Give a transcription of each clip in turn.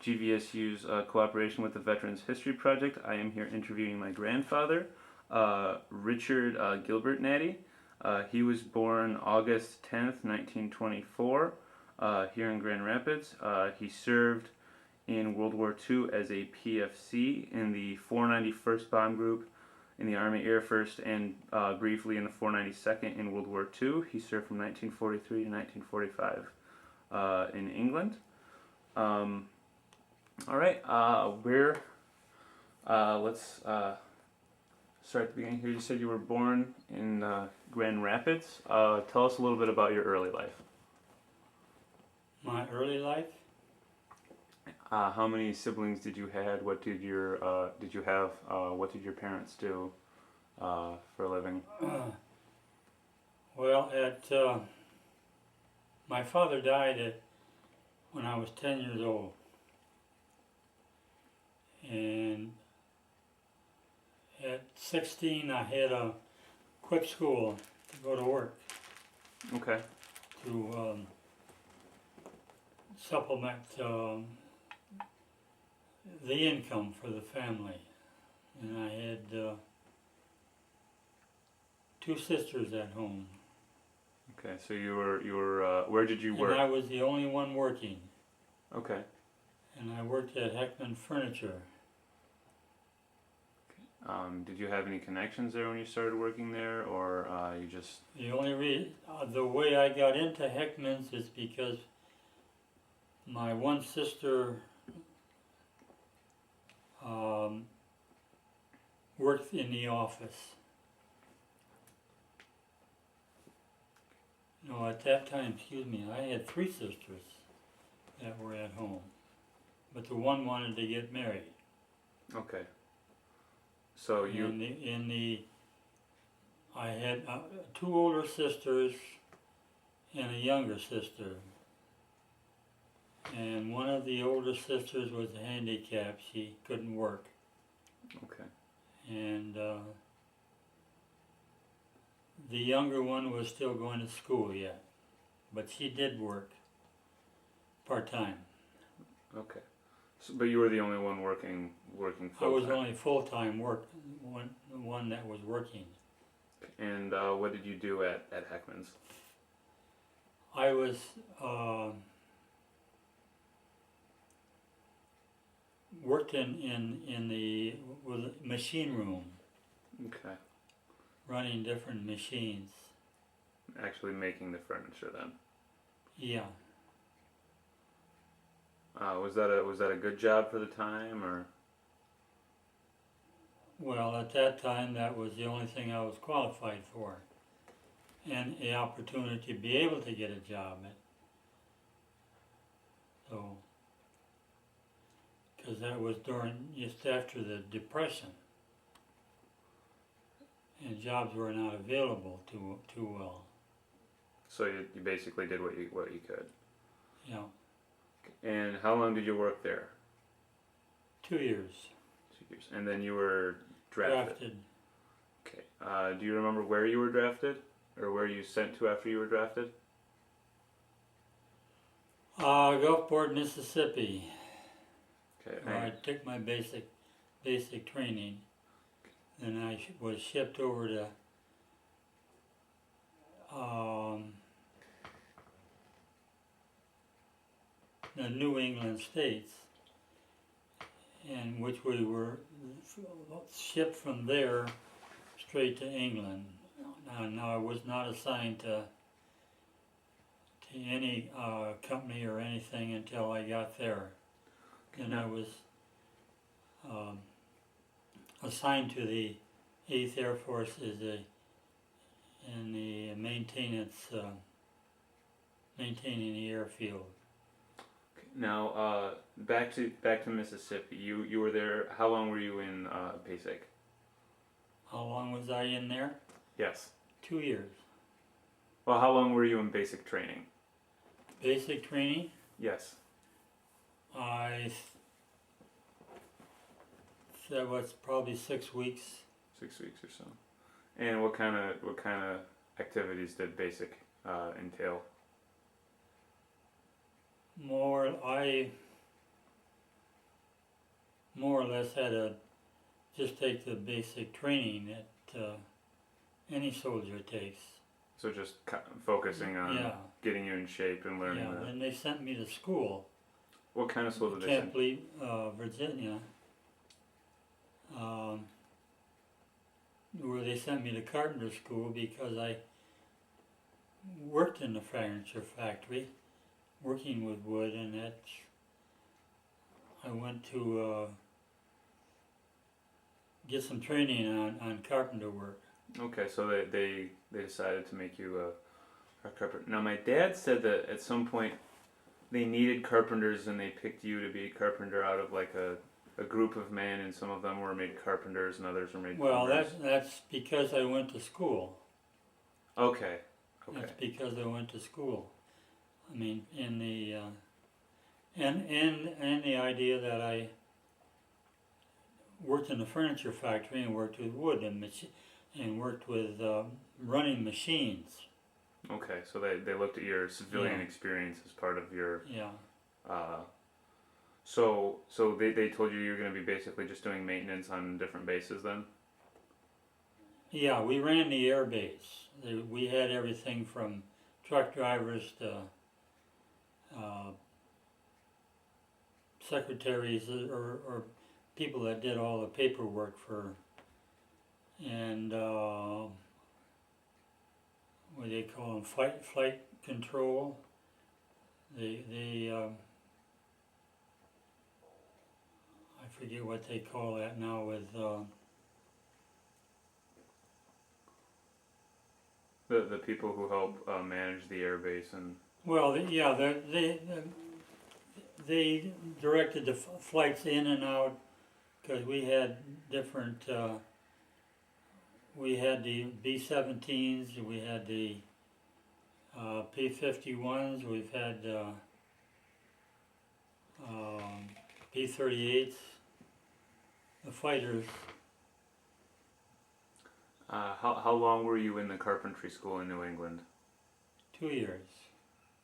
GVSU's cooperation with the Veterans History Project. I am here interviewing my grandfather, Richard Gilbert Natte. He was born August 10th, 1924, here in Grand Rapids. He served in World War II as a PFC in the 491st Bomb Group in the Army Air Force and briefly in the 492nd in World War II. He served from 1943 to 1945 in England. All right, let's start at the beginning here. You said you were born in Grand Rapids. Tell us a little bit about your early life. My early life? How many siblings did you have? What did your what did your parents do for a living? Well, my father died when I was 10 years old, and at 16 I had to quit school to go to work. Okay. To supplement the income for the family, and I had 2 sisters at home. Okay, so you were where did you work? And I was the only one working. Okay. And I worked at Heckman Furniture. Did you have any connections there when you started working there, or you just? The way I got into Heckman's is because my one sister worked in the office. No, at that time, I had 3 sisters that were at home, but the one wanted to get married. Okay. So you. I had 2 older sisters and a younger sister. And one of the older sisters was handicapped; she couldn't work. Okay. And the younger one was still going to school yet, but she did work part-time. Okay. So, but you were the only one working full-time? I was only full-time one that was working. And what did you do at Heckman's? I was worked in the machine room. Okay. Running different machines. Actually making the furniture then? Yeah. Was that a good job for the time, or? Well, at that time, that was the only thing I was qualified for, and the opportunity to be able to get a job. So, because that was just after the Depression, and jobs were not available too well. So you basically did what you could. Yeah. And how long did you work there? 2 years. 2 years. And then you were drafted. Okay. Do you remember where you were drafted, or where you sent to after you were drafted? Gulfport, Mississippi. Okay. Where I took my basic training. Then I was shipped over to the New England states, in which we were shipped from there straight to England. Now I was not assigned to any company or anything until I got there. And I was assigned to the 8th Air Force in the maintenance, maintaining the airfield. Now, back to Mississippi. You were there. How long were you in basic? How long was I in there? Yes. 2 years. Well, how long were you in basic training? Basic training? Yes. That was probably 6 weeks. 6 weeks or so. And what kind of activities did basic entail? More, had to just take the basic training that any soldier takes. So just focusing on Yeah, getting you in shape and learning yeah. that. Then they sent me to school, What kind of school did they send? Camp Lee, Virginia, where they sent me to carpenter school because I worked in the furniture factory, working with wood, and I went to get some training on carpenter work. Okay, so they decided to make you a carpenter. Now my dad said that at some point they needed carpenters and they picked you to be a carpenter out of like a group of men, and some of them were made carpenters and others were made Well, plumbers. that's because I went to school. Okay. That's because I went to school. I mean, in the and the idea that I worked in the furniture factory and worked with wood and worked with running machines. Okay, so they looked at your civilian Yeah. experience as part of your. Yeah. So they told you you're going to be basically just doing maintenance on different bases then? Yeah, we ran the airbase. We had everything from truck drivers to secretaries or people that did all the paperwork for, and what do they call them, flight control. I forget what they call that now with The people who help manage the airbase and. well, they directed the flights in and out because we had different. We had the B-17s, we had the P-51s, we've had P-38s, the fighters. How long were you in the carpentry school in New England? 2 years.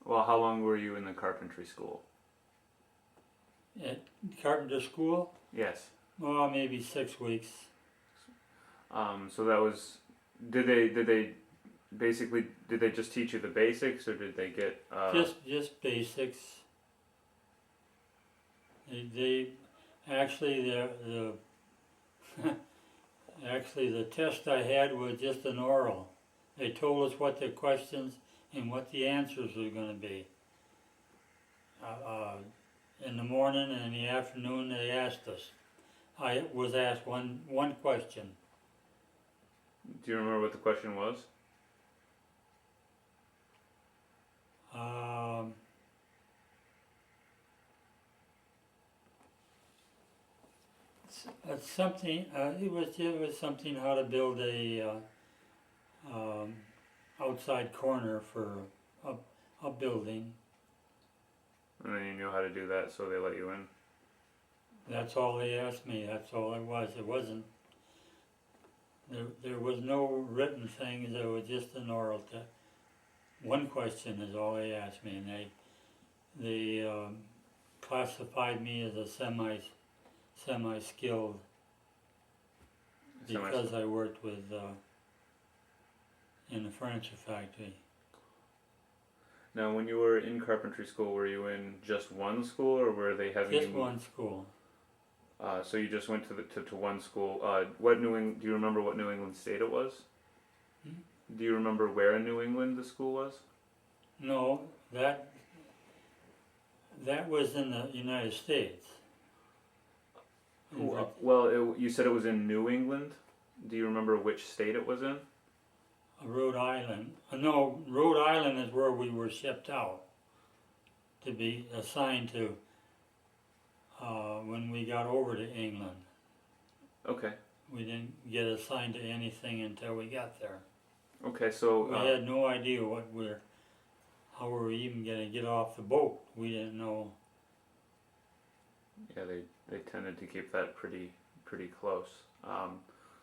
Well, how long were you in the carpentry school? At carpenter school, Yes. well, maybe 6 weeks. So that was. Did they basically did they just teach you the basics, or did they get? Just basics. They actually the actually the test I had was just an oral. They told us what the questions and what the answers were going to be. In the morning and in the afternoon they asked us. I was asked one question. Do you remember what the question was? Something. It was something how to build a outside corner for a building. And then you knew how to do that, so they let you in. That's all they asked me. That's all it was. It wasn't. There was no written thing. There was just an oral test. One question is all they asked me, and they classified me as a semi-skilled because I worked with in the furniture factory. Now, when you were in carpentry school, were you in just one school, or were they having Just you? one school. So you just went to one school. Do you remember what New England state it was? Do you remember where in New England the school was? No, that was in the United States. Well, you said it was in New England. Do you remember which state it was in? Rhode Island. No, Rhode Island is where we were shipped out to be assigned to when we got over to England. Okay. We didn't get assigned to anything until we got there. Okay, so We had no idea how we were even going to get off the boat. We didn't know. yeah, they tended to keep that pretty close.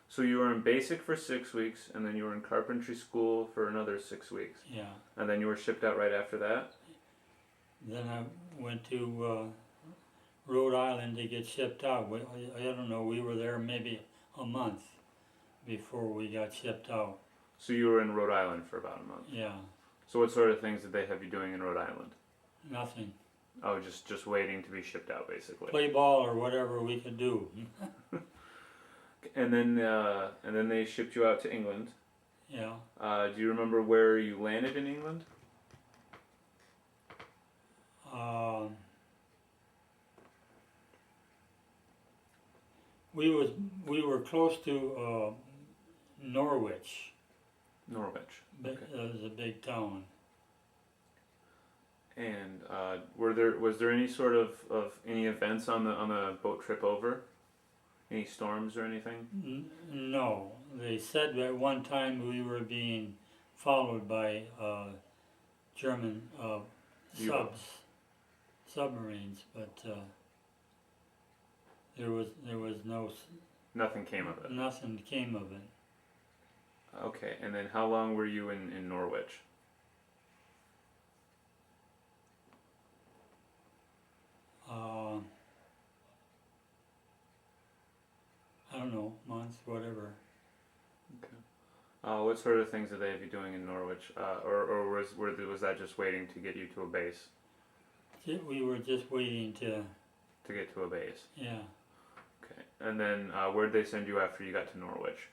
So you were in basic for 6 weeks, and then you were in carpentry school for another 6 weeks. Yeah. And then you were shipped out right after that? Then I went to Rhode Island to get shipped out. I don't know, we were there maybe a month before we got shipped out. So you were in Rhode Island for about a month. Yeah, So what sort of things did they have you doing in Rhode Island? nothing. Oh, just waiting to be shipped out, basically. Play ball or whatever we could do. And then they shipped you out to England. Yeah. Do you remember where you landed in England? We were close to Norwich. Norwich. It was a big town. And was there any sort of any events on the boat trip over? Any storms or anything? No, they said at one time we were being followed by German submarines, but there was Nothing came of it. nothing came of it. Okay, and then how long were you in Norwich? I don't know, months, whatever. Okay. What sort of things did they have you doing in Norwich? Or was that just waiting to get you to a base? We were just waiting to. To get to a base. Yeah. Okay. And then where'd they send you after you got to Norwich?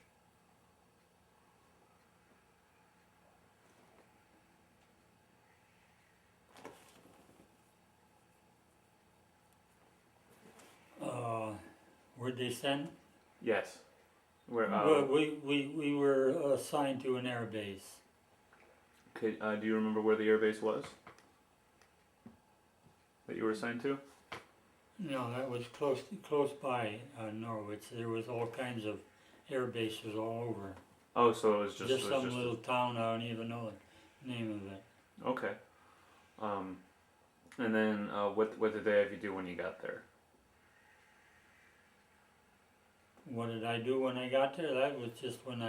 Where'd they send? Yes. Where? Well, we were assigned to an air base. Okay. Do you remember where the airbase was? That you were assigned to? No, that was close by Norwich. There was all kinds of air bases all over. Oh, so it was just some little town. I don't even know the name of it. Okay. And then what did they have you do when you got there? What did I do when I got there? That was just when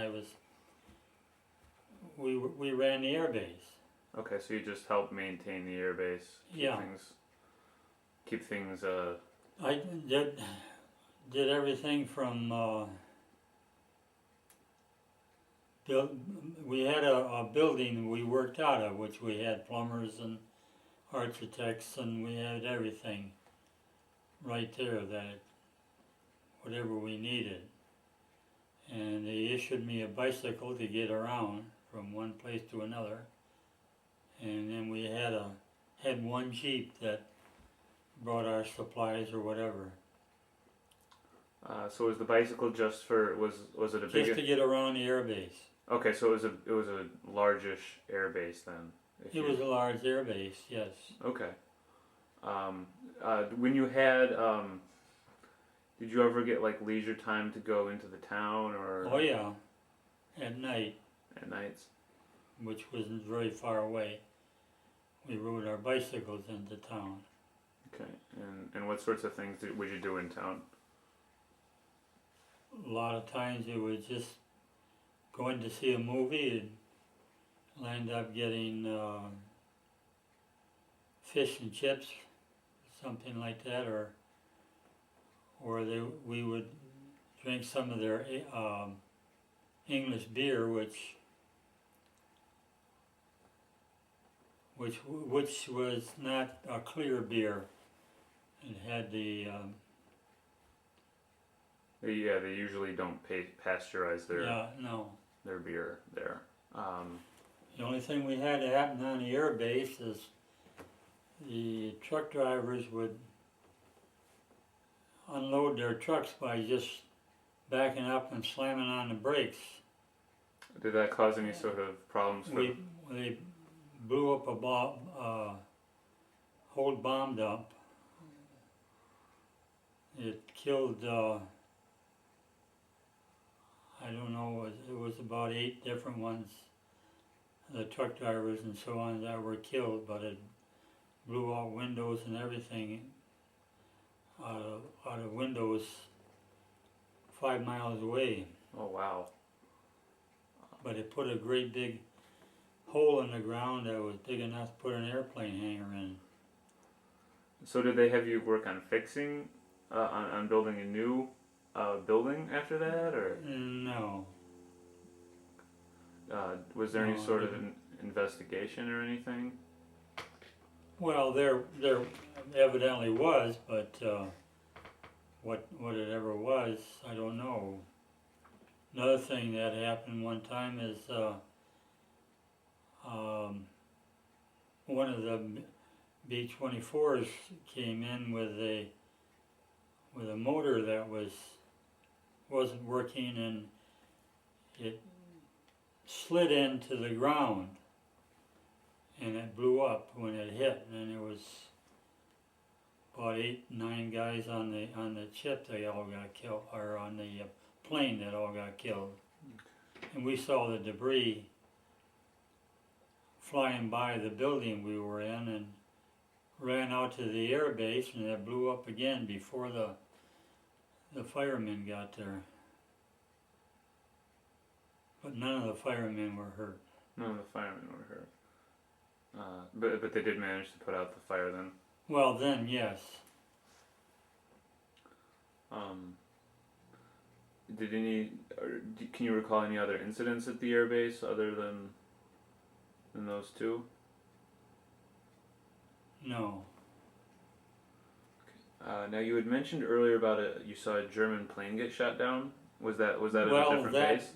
we ran the air base. Okay, so you just helped maintain the airbase. Yeah. Keep things. I did everything from we had a building we worked out of, which we had plumbers and architects, and we had everything right there, that whatever we needed. And they issued me a bicycle to get around from one place to another. And then we had one Jeep that brought our supplies or whatever. So was the bicycle just for was it a big? Just to get around the air base. Okay, so it was a largish air base then. It was a large air base, yes. Okay. When you had did you ever get like leisure time to go into the town or? Oh yeah, at night. At nights. Which wasn't very far away. We rode our bicycles into town. Okay, and what sorts of things would you do in town? A lot of times it was just going to see a movie and end up getting fish and chips, something like that, or we would drink some of their English beer, which was not a clear beer. It had the yeah, they usually don't pasteurize their beer there. The only thing we had to happen on the air base is the truck drivers would unload their trucks by just backing up and slamming on the brakes. Did that cause any sort of problems? They blew up a whole bomb dump. It killed, I don't know, it was about 8 different ones, the truck drivers and so on, that were killed, but it blew out windows and everything out of windows 5 miles away. Oh wow. But it put a great big hole in the ground that was big enough to put an airplane hangar in. So did they have you work on fixing, on building a new building after that, or No, was there any no. sort of investigation or anything? Well, there evidently was, but what it ever was, I don't know. Another thing that happened one time is um, one of the B-24s came in with a motor that wasn't working, and it slid into the ground, and it blew up when it hit, and it was about 8, 9 guys on the ship. They all got killed, or on the plane that all got killed. And we saw the debris flying by the building we were in, and ran out to the air base, and it blew up again before the firemen got there. But none of the firemen were hurt. None of the firemen were hurt. But they did manage to put out the fire then. Well, then, yes. Did any, or can you recall any other incidents at the airbase other than those two? No. Now you had mentioned earlier about you saw a German plane get shot down. Was that at Well, a different base?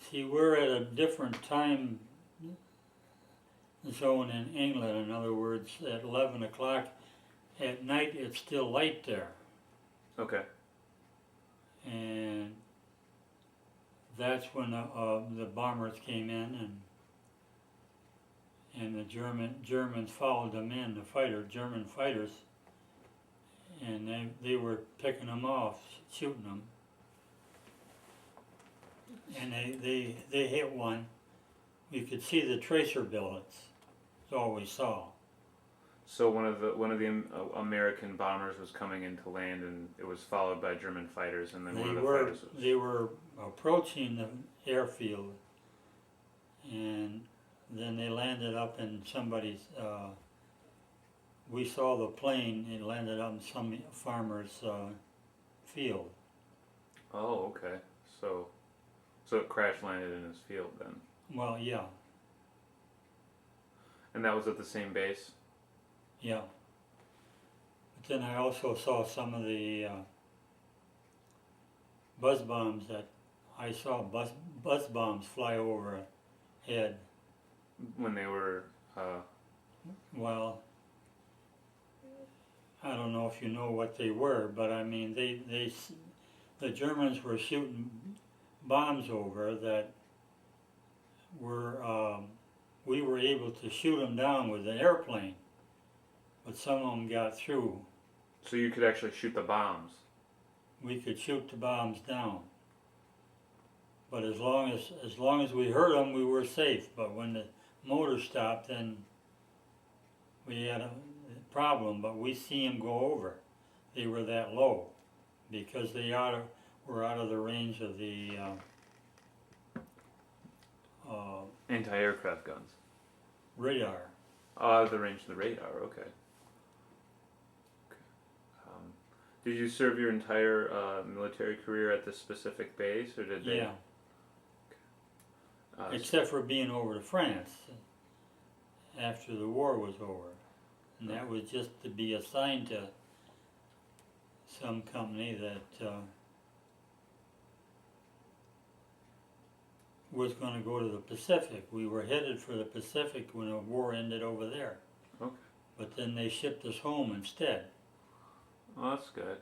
See, we're at a different time zone in England. In other words, at 11 o'clock at night, it's still light there. Okay. And that's when the bombers came in, and the Germans followed them in, German fighters, and they were picking them off, shooting them. And they hit one. You could see the tracer billets. That's all we saw. So one of the American bombers was coming into land, and it was followed by German fighters, and then one of the fighters was... They were approaching the airfield, and then they landed up in somebody's. We saw the plane. It landed up in some farmer's field. Oh, okay. So it crash landed in his field then. Well, yeah. And that was at the same base? Yeah. But then I also saw some of the buzz bombs I saw buzz bombs fly overhead. When they were... Well, I don't know if you know what they were, but I mean, the Germans were shooting bombs over that were, we were able to shoot them down with an airplane, but some of them got through. So you could actually shoot the bombs? We could shoot the bombs down. But as long as we heard them, we were safe. But when the motor stopped, then we had a problem. But we see them go over. They were that low because they were out of the range of the anti-aircraft guns. Radar. Out of the range of the radar. Okay. Did you serve your entire military career at this specific base, or did they? Yeah. Except for being over to France after the war was over. And that was just to be assigned to some company that was going to go to the Pacific. We were headed for the Pacific when the war ended over there. Okay. But then they shipped us home instead. Well, that's good.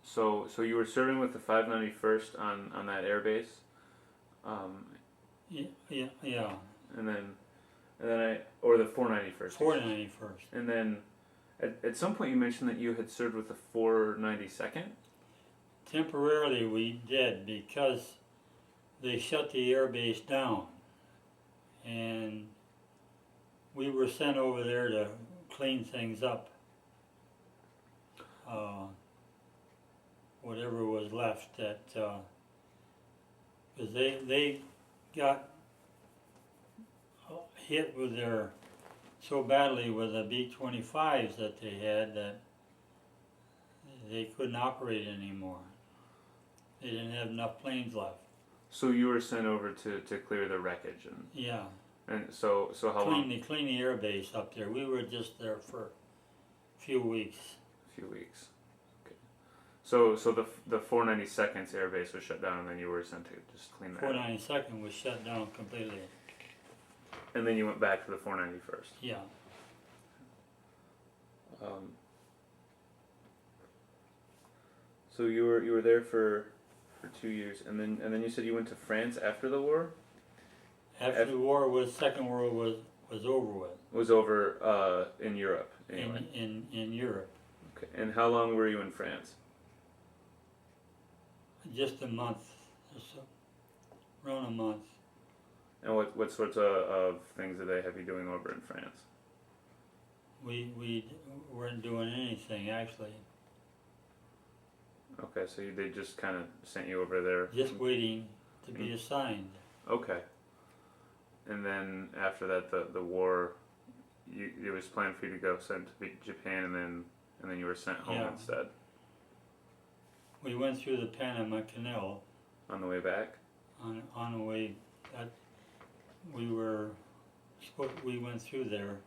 So you were serving with the 591st on that air base? Yeah. And then or the 491st. 491st. And then at some point you mentioned that you had served with the 492nd? Temporarily we did because they shut the air base down. And we were sent over there to clean things up. Whatever was left that, because they got hit with their so badly with the B-25s that they had that they couldn't operate anymore. They didn't have enough planes left. So you were sent over to clear the wreckage, Yeah, and so how long? clean the airbase up there. We were just there for a few weeks. A few weeks. Okay. So the 492nd airbase was shut down, and then you were sent to just clean that. 492nd was shut down completely. And then you went back to the 491st. Yeah. So you were there for 2 years, and then you said you went to France after the war. After the war was Second World was over with. Was over in Europe anyway. In Europe. Okay. And how long were you in France? Just a month or so. Around a month. And what sorts of things did they have you doing over in France? We weren't doing anything actually. Okay, so they just kind of sent you over there. Just waiting to be assigned. Okay. And then after that, the war, it was planned for you to go sent to Japan, and then you were sent home instead. We went through the Panama Canal. On the way back. On the way, that we went through there.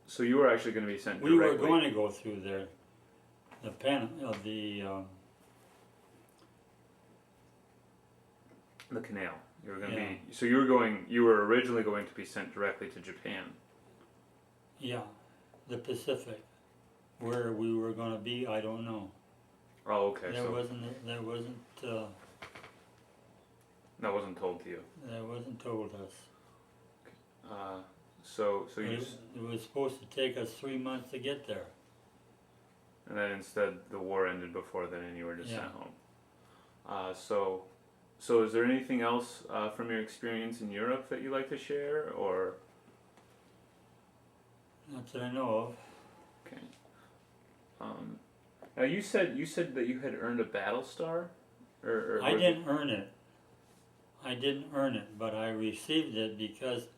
So you were actually going to be sent directly. We were going to go through there. The the canal. You were going to be. So you were originally going to be sent directly to Japan. Yeah, the Pacific. Where we were going to be, I don't know. Oh, okay. That wasn't told to you. That wasn't told us. It was supposed to take us 3 months to get there. And then instead the war ended before then, and you were just sent home. So is there anything else from your experience in Europe that you'd like to share, or? Not that I know of. Okay. Now you said that you had earned a battle star, or I didn't earn it. I didn't earn it, but I received it because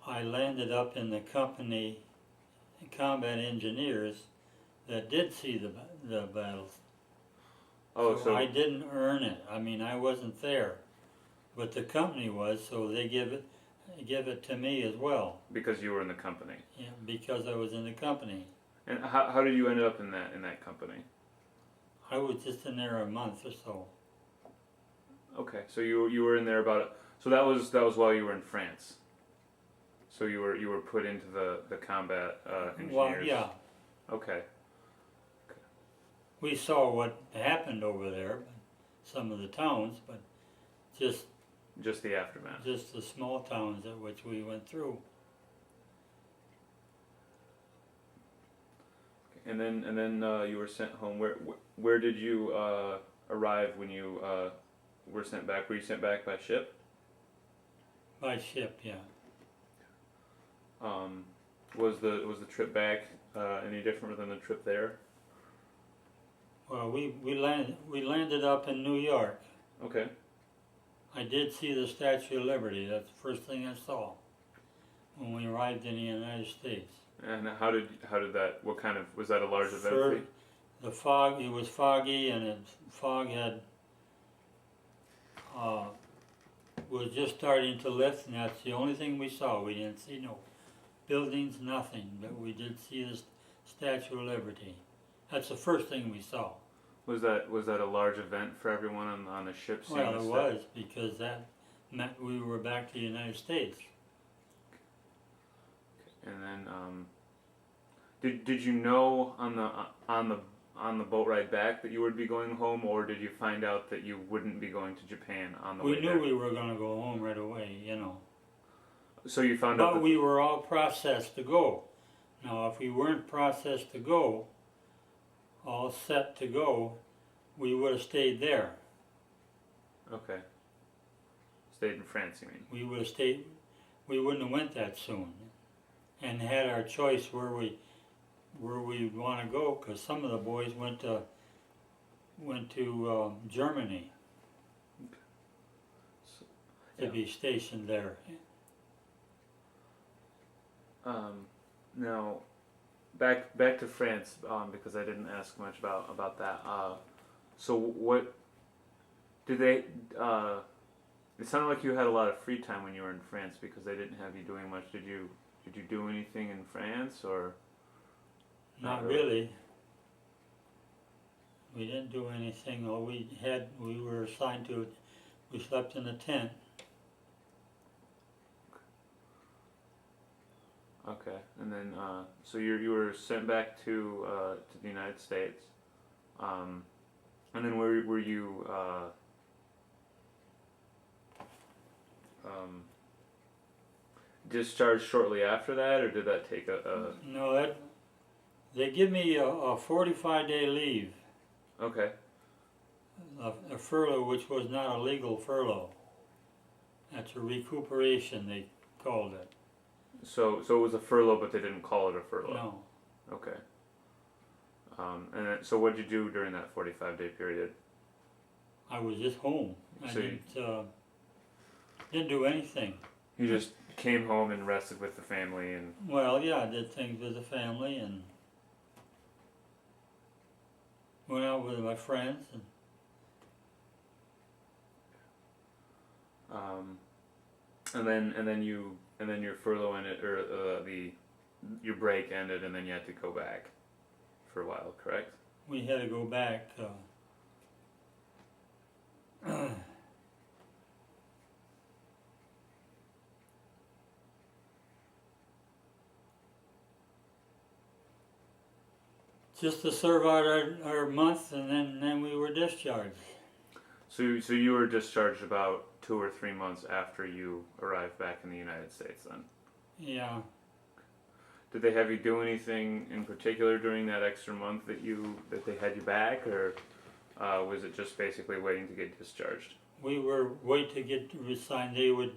I landed up in the company, combat engineers, that did see the battles. Oh, so I didn't earn it. I mean, I wasn't there, but the company was, so they give it to me as well. Because you were in the company. Yeah, because I was in the company. And how did you end up in that company? I was just in there a month or so. Okay, so you were in there so that was while you were in France. So you were put into the combat engineers. Well, yeah. Okay. We saw what happened over there, some of the towns, but just the aftermath. Just the small towns at which we went through. And then you were sent home. Where did you arrive when you were sent back? Were you sent back by ship? By ship, yeah. Was the trip back any different than the trip there? Well, we landed up in New York. Okay. I did see the Statue of Liberty. That's the first thing I saw when we arrived in the United States. And how did that? What kind of, was that a large event for you? The fog. It was foggy, and the fog had was just starting to lift, and that's the only thing we saw. We didn't see no buildings, nothing, but we did see the Statue of Liberty. That's the first thing we saw. Was that a large event for everyone on the ship? Well, it was, because that meant we were back to the United States. And then, did you know on the boat ride back that you would be going home, or did you find out that you wouldn't be going to Japan on the way there? We knew we were going to go home right away, you know. So you found out. But we were all processed to go. Now, if we weren't processed to go, all set to go, we would have stayed there. Okay. Stayed in France, you mean? We would have stayed. We wouldn't have went that soon, and had our choice where we'd want to go, because some of the boys went to Germany to be stationed there. Now, back to France, because I didn't ask much about that. So what did they? It sounded like you had a lot of free time when you were in France because they didn't have you doing much. Did you do anything in France or? Not really. We didn't do anything. All we were assigned to, we slept in a tent. Okay, and then so you were sent back to the United States, and then were you discharged shortly after that, or did that take a? No, they give me a 45-day leave, Okay, a furlough, which was not a legal furlough. That's a recuperation, they called it. so it was a furlough, but they didn't call it a furlough. No, Okay. And then, so what did you do during that 45-day period? I was just home. I So you- didn't do anything. You just came home and rested with the family and. Well, yeah, I did things with the family and went out with my friends. And then your furlough ended, or your break ended, and then you had to go back for a while, correct? We had to go back. Just to serve out our month, and then we were discharged. So you were discharged about 2 or 3 months after you arrived back in the United States then? Yeah. Did they have you do anything in particular during that extra month that they had you back, or was it just basically waiting to get discharged? We were wait to get resigned. They would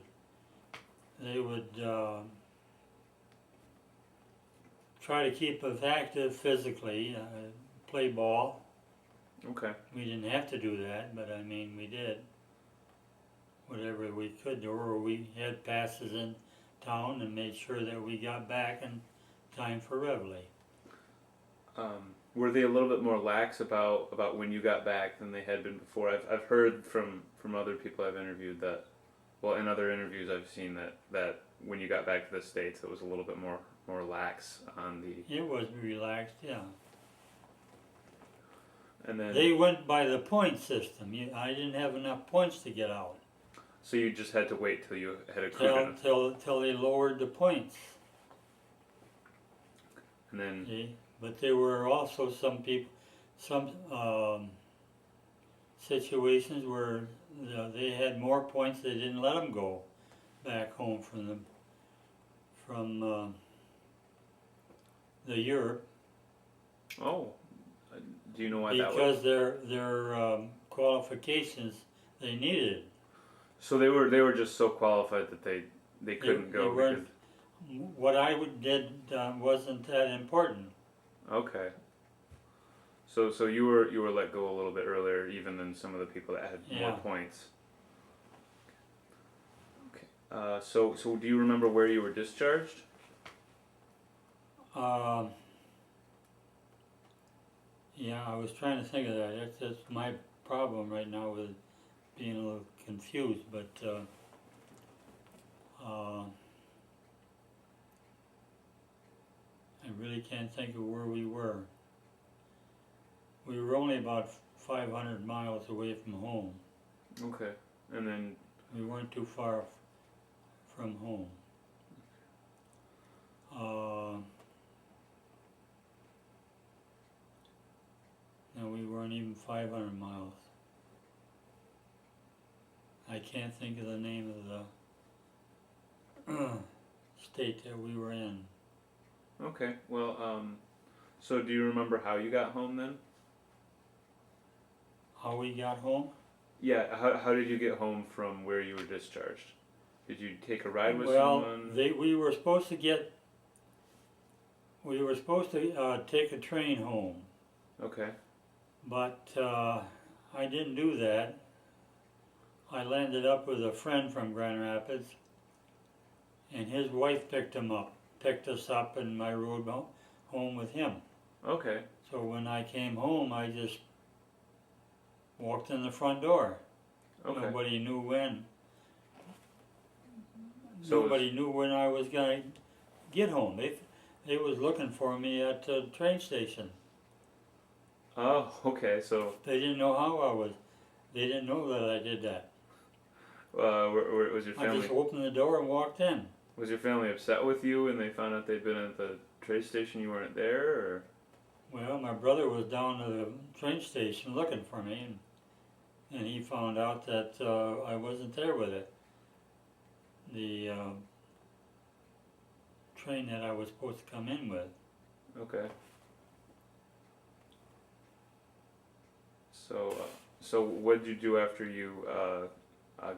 try to keep us active physically, play ball. Okay. We didn't have to do that, but I mean we did whatever we could do, or we had passes in town and made sure that we got back in time for Reveille. Were they a little bit more lax about when you got back than they had been before? I've heard from other people I've interviewed that, well, in other interviews I've seen that when you got back to the States it was a little bit more lax on the. It was relaxed, yeah. And then They went by the point system. I didn't have enough points to get out. so you just had to wait till you had accrued enough. Till they lowered the points. And then See? But there were also some situations where they had more points. They didn't let them go back home from the Europe. oh, do you know why that was? Because their qualifications they needed. So they were just so qualified that they couldn't go. They weren't, what I did wasn't that important. Okay. So you were let go a little bit earlier, even than some of the people that had more points. Okay. So do you remember where you were discharged? Yeah, I was trying to think of that. That's my problem right now with being a little confused, but I really can't think of where we were. We were only about 500 miles away from home. Okay. And then We weren't too far from home. No, we weren't even 500 miles. I can't think of the name of the state that we were in. okay. Well, so do you remember how you got home then? How we got home? Yeah. How did you get home from where you were discharged? Did you take a ride with Well, someone? we were supposed to take a train home, Okay. but I didn't do that. I landed up with a friend from Grand Rapids, and his wife picked him up. picked us up and I rode home with him. Okay. So when I came home, I just walked in the front door. Okay. Nobody knew when. So Nobody knew when I was gonna get home. They was looking for me at the train station. Oh, okay. So They didn't know how I was. They didn't know that I did that. was your I family? just opened the door and walked in. Was your family upset with you when they found out they'd been at the train station? You weren't there, or? Well, my brother was down to the train station looking for me, and he found out that I wasn't there with it. The train that I was supposed to come in with. Okay. So what did you do after you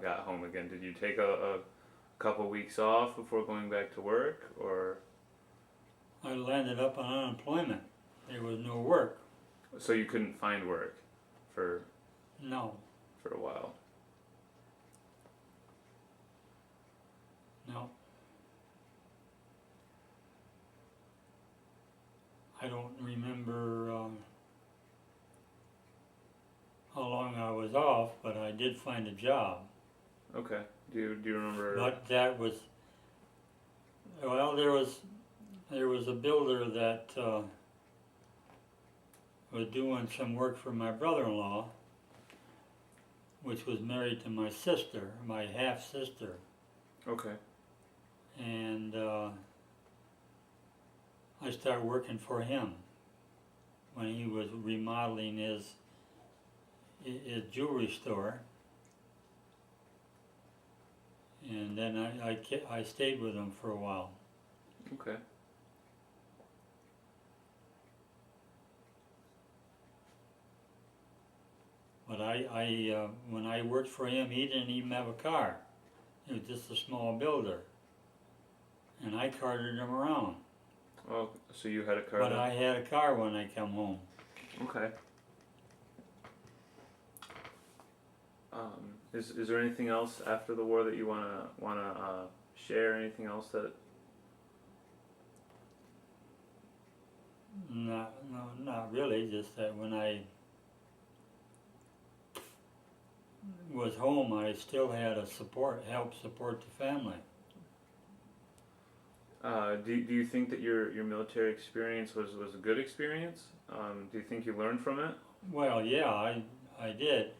got home again? Did you take a couple weeks off before going back to work, or? I landed up on unemployment. There was no work. So you couldn't find work for No, a while. no. I don't remember how long I was off, but I did find a job. Okay. Do you remember? But that was, well, there was a builder that was doing some work for my brother-in-law, which was married to my sister, my half-sister. Okay. And I started working for him when he was remodeling his jewelry store. And then I stayed with him for a while. Okay. But when I worked for him, he didn't even have a car. He was just a small builder. And I carted him around. Oh, so you had a car. But I had a car when I come home. Okay. Is there anything else after the war that you wanna share? Anything else that? No, not really. Just that when I was home, I still had a help support the family. Do you think that your military experience was a good experience? Do you think you learned from it? Well, yeah, I did.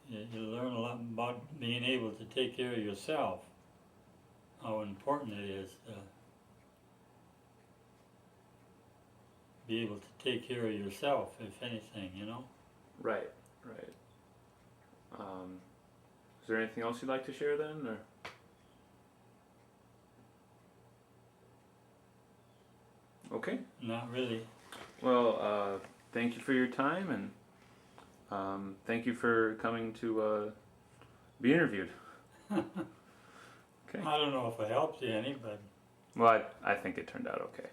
You learn a lot about being able to take care of yourself. How important it is to be able to take care of yourself, if anything, you know? Right. Is there anything else you'd like to share then, or? Okay. Not really. Well, thank you for your time, and thank you for coming to be interviewed. Okay. I don't know if it helped you any, but Well, I think it turned out okay.